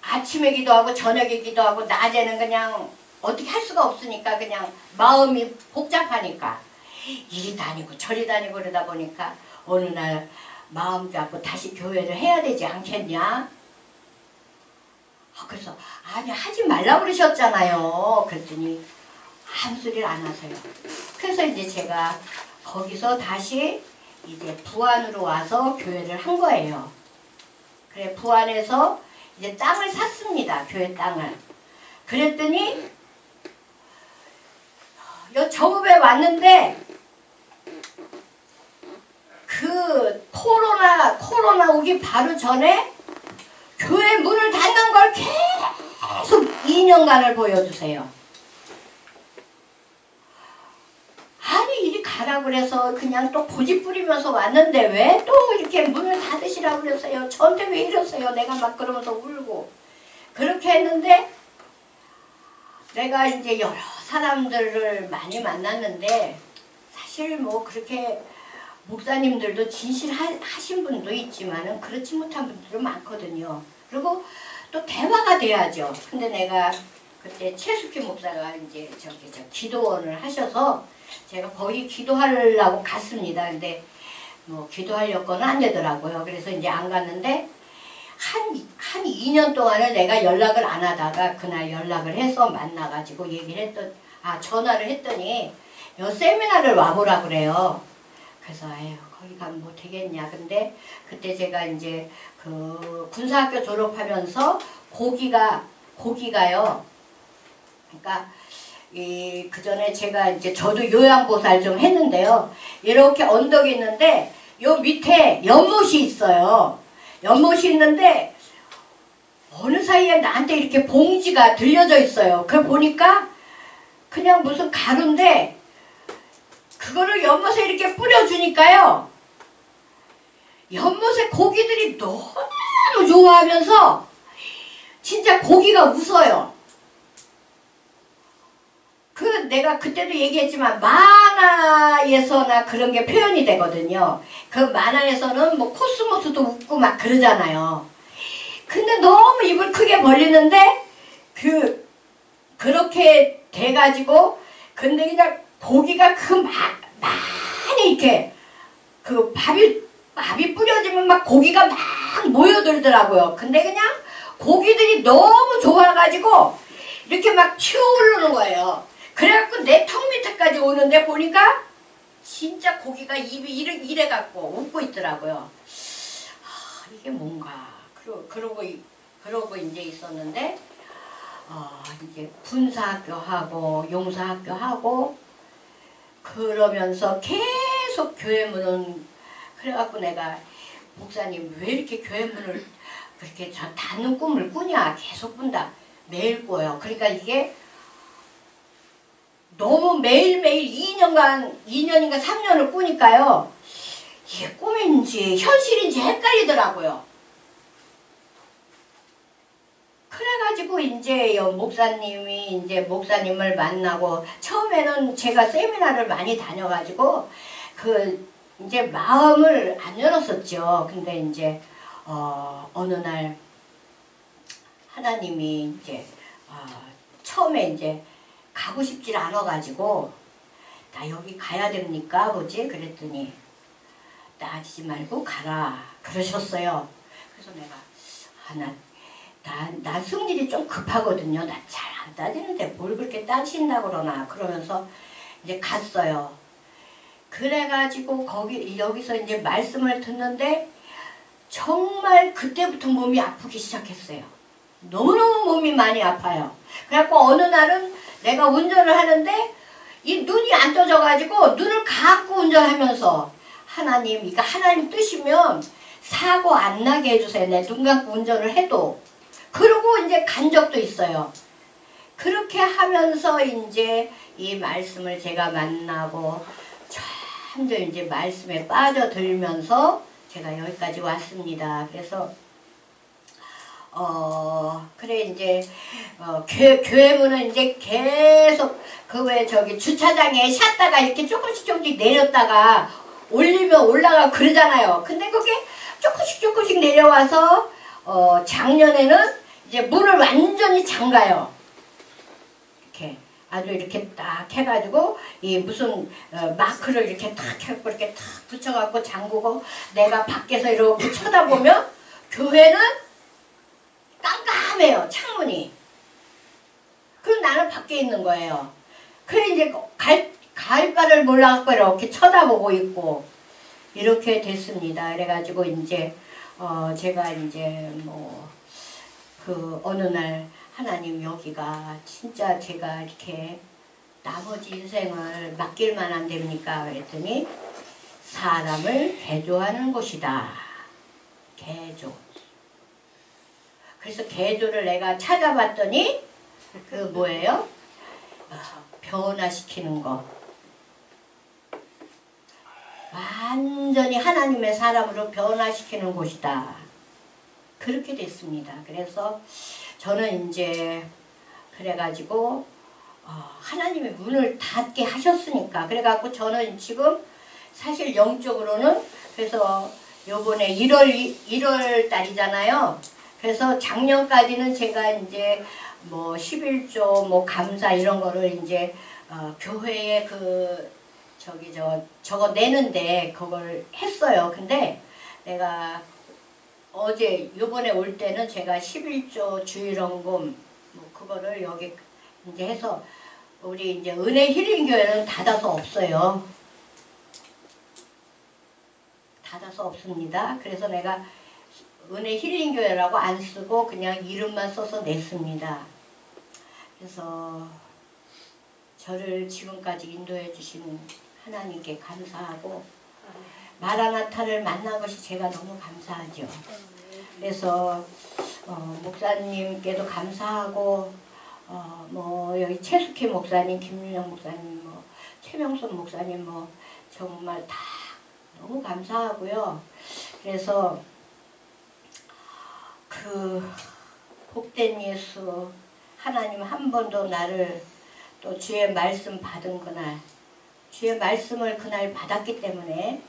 아침에 기도하고 저녁에 기도하고 낮에는 그냥 어떻게 할 수가 없으니까 그냥 마음이 복잡하니까 이리 다니고 저리 다니고 그러다 보니까 어느 날 마음 잡고 다시 교회를 해야 되지 않겠냐? 그래서 아니 하지 말라고 그러셨잖아요. 그랬더니 아무 소리를 안 하세요. 그래서 이제 제가 거기서 다시 이제 부안으로 와서 교회를 한 거예요. 그래 부안에서 이제 땅을 샀습니다. 교회 땅을. 그랬더니 저급에 왔는데 그 코로나 오기 바로 전에 교회 문을 닫는 걸 계속 2년간을 보여주세요. 아니 이리 가라고 그래서 그냥 또 고집 부리면서 왔는데 왜 또 이렇게 문을 닫으시라고 그랬어요. 저한테 왜 이러세요. 내가 막 그러면서 울고 그렇게 했는데 내가 이제 여러 사람들을 많이 만났는데 사실 뭐 그렇게 목사님들도 진실하신 분도 있지만은 그렇지 못한 분들도 많거든요. 그리고 또 대화가 돼야죠. 근데 내가 그때 최숙희 목사가 이제 저 기도원을 하셔서 제가 거기 기도하려고 갔습니다. 근데 뭐 기도할 여건은 안 되더라고요. 그래서 이제 안 갔는데 한 2년 동안을 내가 연락을 안 하다가 그날 연락을 해서 만나가지고 얘기를 전화를 했더니 여 세미나를 와보라 그래요. 그래서 아유 거기 가면 뭐 되겠냐. 근데 그때 제가 이제 그 군사학교 졸업하면서 고기가요. 그러니까 그 전에 제가 이제 저도 요양보살 좀 했는데요. 이렇게 언덕이 있는데 요 밑에 연못이 있어요. 연못이 있는데 어느 사이에 나한테 이렇게 봉지가 들려져 있어요. 그걸 보니까 그냥 무슨 가루인데 그거를 연못에 이렇게 뿌려주니까요. 연못에 고기들이 너무 좋아하면서 진짜 고기가 웃어요. 내가 그때도 얘기했지만 만화에서나 그런 게 표현이 되거든요. 그 만화에서는 뭐 코스모스도 웃고 막 그러잖아요. 근데 너무 입을 크게 벌리는데 그렇게 돼가지고 근데 그냥 고기가 많이 이렇게 그 밥이 뿌려지면 막 고기가 막 모여들더라고요. 근데 그냥 고기들이 너무 좋아가지고 이렇게 막 튀어오르는 거예요. 그래갖고 내 턱 밑에까지 오는데 보니까 진짜 고기가 입이 이래갖고 웃고 있더라고요. 이게 뭔가 그러고 이제 있었는데 이제 군사학교 하고 용사학교 하고 그러면서 계속 교회 문은 그래갖고 내가 목사님 왜 이렇게 교회 문을 그렇게 닫는 꿈을 꾸냐. 계속 꾼다. 매일 꿔요. 그러니까 이게 너무 매일매일 2년인가 3년을 꾸니까요. 이게 꿈인지 현실인지 헷갈리더라고요. 그래가지고 이제 목사님을 만나고 처음에는 제가 세미나를 많이 다녀가지고 이제 마음을 안 열었었죠. 근데 이제 어느 날 하나님이 이제 처음에 이제 가고 싶질 않아가지고 나 여기 가야 됩니까 아버지? 그랬더니 따지지 말고 가라 그러셨어요. 그래서 내가 난 승질이 좀 급하거든요. 나 잘 안 따지는데 뭘 그렇게 따진다 그러나 그러면서 이제 갔어요. 그래가지고 여기서 이제 말씀을 듣는데 정말 그때부터 몸이 아프기 시작했어요. 너무너무 몸이 많이 아파요. 그래갖고 어느 날은 내가 운전을 하는데 이 눈이 안 떠져가지고 눈을 감고 운전하면서 하나님 이거 하나님 뜻이면 사고 안 나게 해주세요. 내 눈 감고 운전을 해도. 그러고 이제 간 적도 있어요. 그렇게 하면서 이제 이 말씀을 제가 만나고 점점 이제 말씀에 빠져들면서 제가 여기까지 왔습니다. 그래서 그래 이제 교회 문은 이제 계속 그 왜 저기 주차장에 샷다가 이렇게 조금씩 내렸다가 올리면 올라가 그러잖아요. 근데 그게 조금씩 내려와서 작년에는 이제 문을 완전히 잠가요. 이렇게 아주 이렇게 딱 해가지고 이 무슨 마크를 이렇게 탁 해갖고 이렇게 탁 붙여갖고 잠그고 내가 밖에서 이렇게 쳐다보면 교회는 깜깜해요. 창문이. 그럼 나는 밖에 있는 거예요. 그래 이제 갈 바를 몰라갖고 이렇게 쳐다보고 있고 이렇게 됐습니다. 그래가지고 이제 제가 이제 어느 날 하나님 여기가 진짜 제가 이렇게 나머지 인생을 맡길만 안 됩니까? 그랬더니 사람을 개조하는 곳이다. 개조. 그래서 개조를 내가 찾아봤더니 뭐예요? 변화시키는 거. 완전히 하나님의 사람으로 변화시키는 곳이다. 그렇게 됐습니다. 그래서 저는 이제 그래가지고 하나님의 문을 닫게 하셨으니까 그래갖고 저는 지금 사실 영적으로는 그래서 요번에 1월 달이잖아요. 그래서 작년까지는 제가 이제 뭐 11조 뭐 감사 이런 거를 이제 교회에 저거 내는데 그걸 했어요. 근데 내가 어제 요번에 올 때는 제가 11조 주일원금 뭐 그거를 여기 이제 해서 우리 이제 은혜 힐링 교회는 닫아서 없어요. 닫아서 없습니다. 그래서 내가 은혜 힐링 교회라고 안 쓰고 그냥 이름만 써서 냈습니다. 그래서 저를 지금까지 인도해 주시는 하나님께 감사하고 마라나타를 만난 것이 제가 너무 감사하죠. 그래서 목사님께도 감사하고 뭐 여기 최숙희 목사님, 김윤영 목사님, 뭐 최명선 목사님 뭐 정말 다 너무 감사하고요. 그래서 그 복된 예수 하나님 한 번도 나를 또 주의 말씀 받은 그날 주의 말씀을 그날 받았기 때문에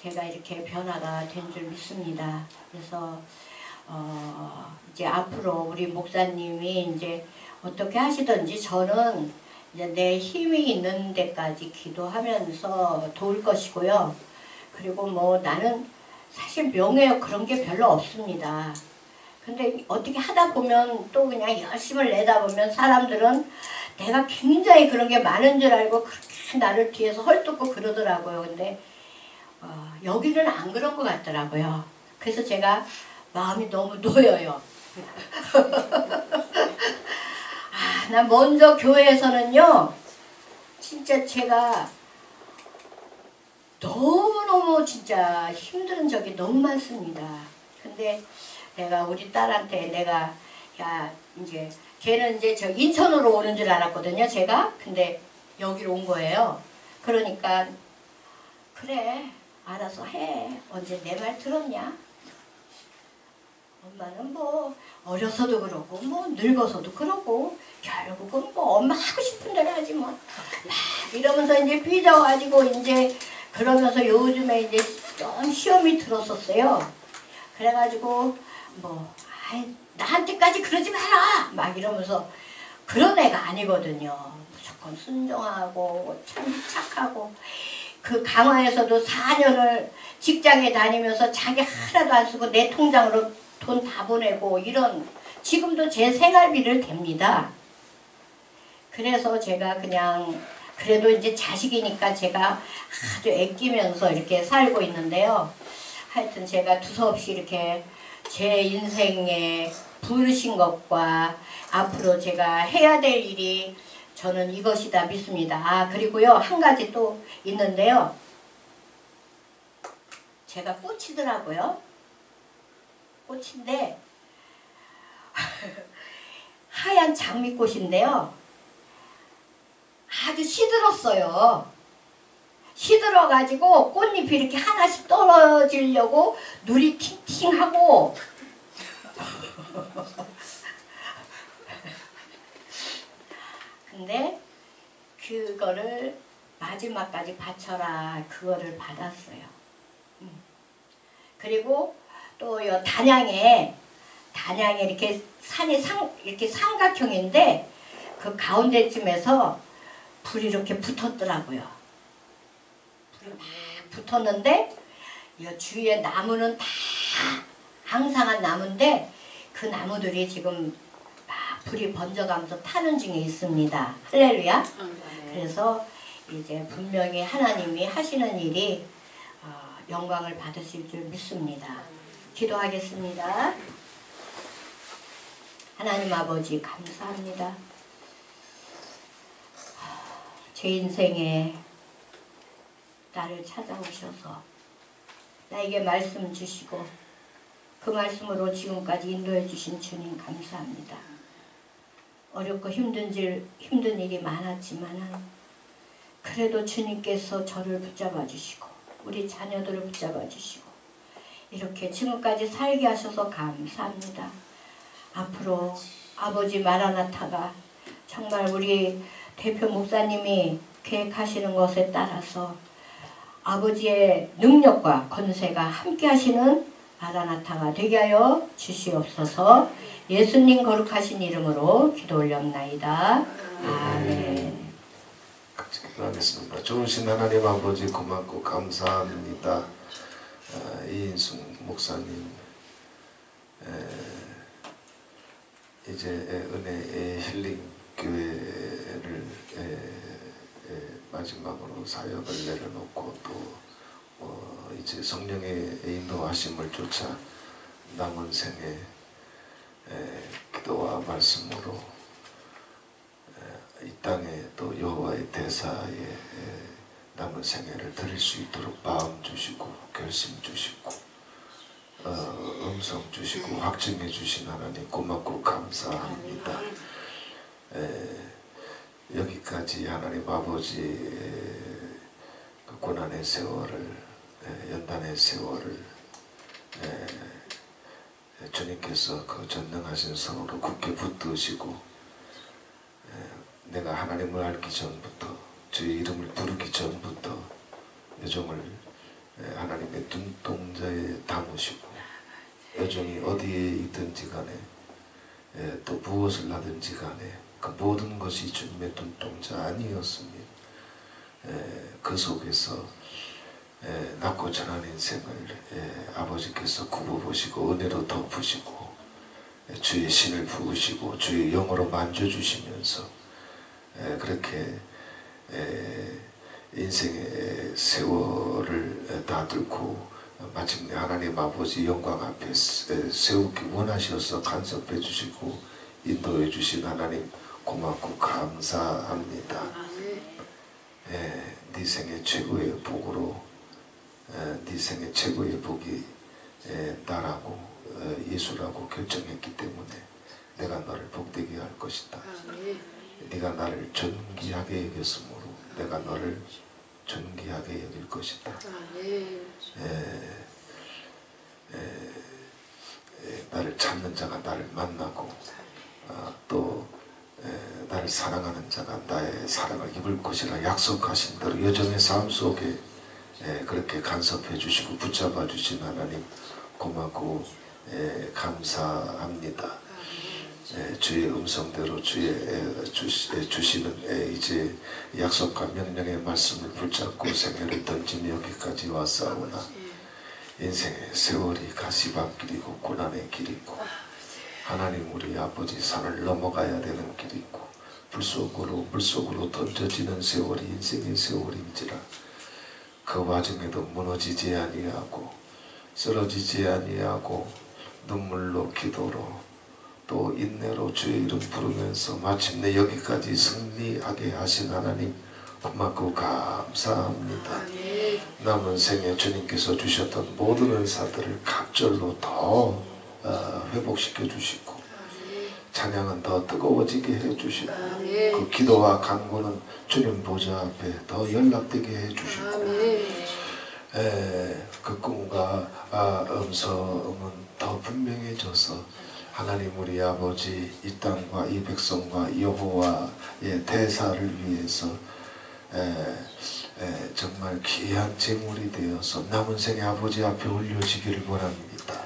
제가 이렇게 변화가 된 줄 믿습니다. 그래서 이제 앞으로 우리 목사님이 이제 어떻게 하시든지 저는 이제 내 힘이 있는 데까지 기도하면서 도울 것이고요. 그리고 뭐 나는 사실 명예 그런 게 별로 없습니다. 근데 어떻게 하다 보면 또 그냥 열심을 내다 보면 사람들은 내가 굉장히 그런 게 많은 줄 알고 그렇게 나를 뒤에서 헐뜯고 그러더라고요. 근데 여기는 안 그런 것 같더라고요. 그래서 제가 마음이 너무 놓여요. 나 먼저 교회에서는요, 진짜 제가 너무너무 진짜 힘든 적이 너무 많습니다. 근데 내가 우리 딸한테 내가 야 이제 걔는 이제 저 인천으로 오는 줄 알았거든요, 제가. 근데 여기로 온 거예요. 그러니까 그래 알아서 해. 언제 내 말 들었냐? 엄마는 뭐 어려서도 그러고 뭐 늙어서도 그러고 결국은 뭐 엄마 하고 싶은 대로 하지 뭐. 막 이러면서 이제 삐져가지고 이제 그러면서 요즘에 이제 좀 시험이 들었었어요. 그래가지고 뭐 아이 나한테까지 그러지 마라 막 이러면서 그런 애가 아니거든요. 무조건 순종하고 참 착하고 그 강화에서도 4년을 직장에 다니면서 자기 하나도 안 쓰고 내 통장으로 돈 다 보내고 이런 지금도 제 생활비를 댑니다. 그래서 제가 그냥 그래도 이제 자식이니까 제가 아주 아끼면서 이렇게 살고 있는데요. 하여튼 제가 두서없이 이렇게 제 인생에 부르신 것과 앞으로 제가 해야 될 일이 저는 이것이다 믿습니다. 그리고요 한 가지 또 있는데요. 제가 꽃이더라고요. 꽃인데 하얀 장미꽃인데요. 아주 시들었어요. 시들어가지고 꽃잎이 이렇게 하나씩 떨어지려고 눈이 팅팅하고 근데 그거를 마지막까지 바쳐라 그거를 받았어요. 그리고 또 단양에 이렇게 산이 이렇게 삼각형인데 그 가운데쯤에서 불이 이렇게 붙었더라고요. 불이 막 붙었는데 이 주위에 나무는 다 앙상한 나무인데 그 나무들이 지금 막 불이 번져가면서 타는 중에 있습니다. 할렐루야. 그래서 이제 분명히 하나님이 하시는 일이 영광을 받으실 줄 믿습니다. 기도하겠습니다. 하나님 아버지 감사합니다. 제 인생에 나를 찾아오셔서 나에게 말씀 주시고 그 말씀으로 지금까지 인도해 주신 주님 감사합니다. 어렵고 힘든 일이 많았지만 그래도 주님께서 저를 붙잡아 주시고 우리 자녀들을 붙잡아 주시고 이렇게 지금까지 살게 하셔서 감사합니다. 앞으로 아버지 마라나타가 정말 우리 대표 목사님이 계획하시는 것에 따라서 아버지의 능력과 권세가 함께 하시는 마라나타가 되게 하여 주시옵소서. 예수님 거룩하신 이름으로 기도 올렸나이다. 아멘. 같이 기도하겠습니다. 좋으신 하나님 아버지 고맙고 감사합니다. 이인숙 목사님 이제 은혜의 힐링 교회를 마지막으로 사역을 내려놓고 또 이제 성령의 인도하심을 쫓아 남은 생에 기도와 말씀으로 이 땅에 또 여호와의 대사에 남은 생애를 드릴 수 있도록 마음 주시고 결심 주시고 음성 주시고 확증해 주신 하나님 고맙고 감사합니다. 여기까지 하나님 아버지 그 고난의 세월을 연단의 세월을 주님께서 그 전능하신 손으로 굳게 붙드시고 내가 하나님을 알기 전부터 주의 이름을 부르기 전부터 여종을 하나님의 눈동자에 담으시고 여종이 어디에 있든지 간에 또 무엇을 하든지 간에 그 모든 것이 주님의 눈동자 아니었습니다. 그 속에서 낳고 자란 인생을 아버지께서 굽어보시고 은혜로 덮으시고 주의 신을 부으시고 주의 영으로 만져주시면서 그렇게 인생의 세월을 다 뚫고 마침내 하나님 아버지 영광 앞에 세우기 원하셔서 간섭해 주시고 인도해 주신 하나님 고맙고 감사합니다. 네 생의 최고의 복으로 네 생의 최고의 복이 나라고 예수라고 결정했기 때문에 내가 너를 복되게 할 것이다. 네가 나를 존귀하게 여겼으므로 내가 너를 존귀하게 여길 것이다. 나를 찾는 자가 나를 만나고 또 나를 사랑하는 자가 나의 사랑을 입을 것이라 약속하신 대로 여정의 삶 속에 그렇게 간섭해 주시고 붙잡아 주신 하나님 고맙고 감사합니다. 주의 음성대로 주시는 이제 약속과 명령의 말씀을 붙잡고 생애를 던지며 여기까지 왔사오나 인생의 세월이 가시밭길이고 고난의 길이고 하나님 우리 아버지 산을 넘어가야 되는 길이고 물속으로 던져지는 세월이 인생의 세월인지라 그 와중에도 무너지지 아니하고 쓰러지지 아니하고 눈물로 기도로 또 인내로 주의 이름 부르면서 마침내 여기까지 승리하게 하신 하나님 고맙고 감사합니다. 남은 생에 주님께서 주셨던 모든 은사들을 각절로 더 회복시켜 주시고 찬양은 더 뜨거워지게 해주시고 그 기도와 간구는 주님 보좌 앞에 더 연락되게 해주시고 그 꿈과 음성은 더 분명해져서 하나님 우리 아버지 이 땅과 이 백성과 여호와의 대사를 위해서 정말 귀한 제물이 되어서 남은 생에 아버지 앞에 올려지기를 원합니다.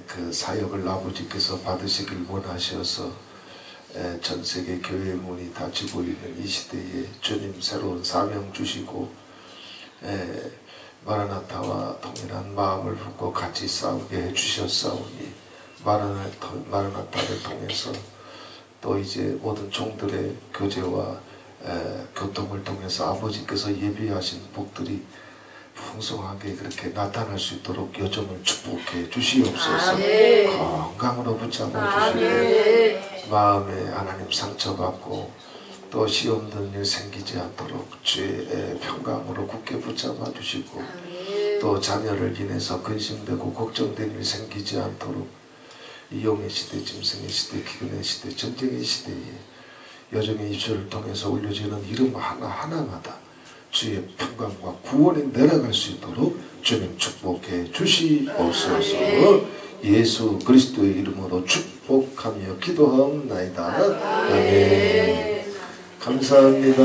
그 사역을 아버지께서 받으시길 원하셔서 전 세계 교회 문이 닫히고 있는 이 시대에 주님 새로운 사명 주시고 마라나타와 동일한 마음을 품고 같이 싸우게 해주셨사오니 마라나타를 통해서 또 이제 모든 종들의 교제와 교통을 통해서 아버지께서 예비하신 복들이 풍성하게 그렇게 나타날 수 있도록 여정을 축복해 주시옵소서. 건강으로 붙잡아 주시고 마음에 하나님 상처받고 또 시험 드는 일 생기지 않도록 주의 평강으로 굳게 붙잡아 주시고 또 자녀를 인해서 근심되고 걱정된 일 생기지 않도록 이용의 시대, 짐승의 시대, 기근의 시대, 전쟁의 시대에 여정의 입술을 통해서 올려지는 이름 하나하나마다 주의 평강과 구원이 내려갈 수 있도록 주님 축복해 주시옵소서. 예수 그리스도의 이름으로 축복하며 기도하옵나이다. 아멘. 감사합니다.